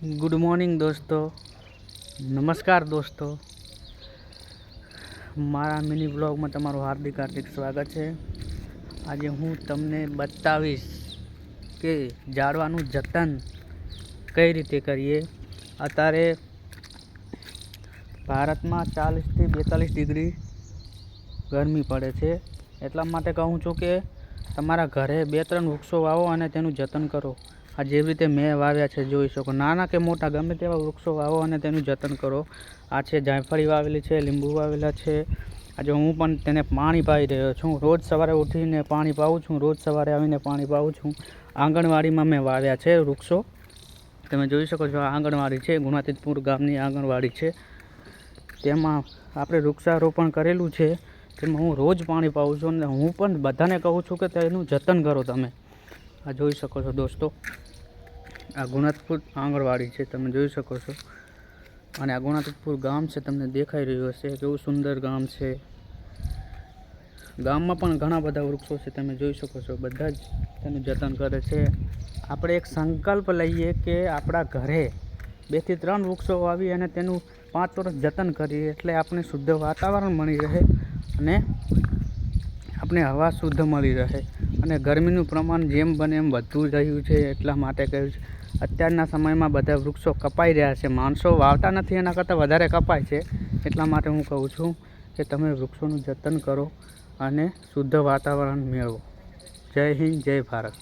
Good morning दोस्तों, नमस्कार दोस्तों। मारा मिनी ब्लॉग में तमाરું हार्दिक हार्दिक स्वागत है। आज हूँ तमने बतावीश के ઝાડવાનું જતન કઈ રીતે કરીએ। અત્યારે ભારતમાં 40 થી 42 ડિગ્રી ગરમી પડે છે, એટલા માટે કહું છું કે તમારા ઘરે 2-3 વૃક્ષો વાવો અને તેનું જતન કરો। આ જેવી રીતે મેં વાવ્યા છે જોઈ શકો, નાના કે મોટા ગમે તેવા વૃક્ષો વાવો અને તેનું જતન કરો। આ છે જાયફળી વાવેલી છે, લીંબુ વાવેલા છે। આજે હું પણ તેને પાણી પાઈ રહ્યો છું। રોજ સવારે ઉઠીને પાણી પાઉં છું, રોજ સવારે આવીને પાણી પાઉં છું। આંગણવાડીમાં મેં વાવ્યા છે વૃક્ષો, તમે જોઈ શકો છો। આંગણવાડી છે, ગુણાતીતપુર ગામની આંગણવાડી છે, તેમાં આપણે વૃક્ષારોપણ કરેલું છે। તેમાં હું રોજ પાણી પાઉં છું અને હું પણ બધાને કહું છું કે તેનું જતન કરો તમે। આ જોઈ શકો છો દોસ્તો, આ ગુણાતીતપુર આંગણવાડી છે, તમે જોઈ શકો છો। અને આ ગુણાતીતપુર ગામ છે, તમને દેખાઈ રહ્યું હશે કેવું સુંદર ગામ છે। ગામમાં પણ ઘણા બધા વૃક્ષો છે, તમે જોઈ શકો છો। બધા જ તેનું જતન કરે છે। આપણે એક સંકલ્પ લઈએ કે આપણા ઘરે 2 થી 3 વૃક્ષો વાવી અને તેનું 5 વર્ષ જતન કરીએ, એટલે આપણે શુદ્ધ વાતાવરણ મળી રહે અને આપણે હવા શુદ્ધ મળી રહે। અને ગરમીનું પ્રમાણ જેમ બને એમ વધતું રહ્યું છે, એટલા માટે કહ્યું છે। અત્યારના સમયમાં બધા વૃક્ષો કપાઈ રહ્યા છે, માણસો વાવતા નથી, એના કરતાં વધારે કપાય છે। એટલા માટે હું કહું છું કે તમે વૃક્ષોનું જતન કરો અને શુદ્ધ વાતાવરણ મેળવો। જય હિન્દ, જય ભારત।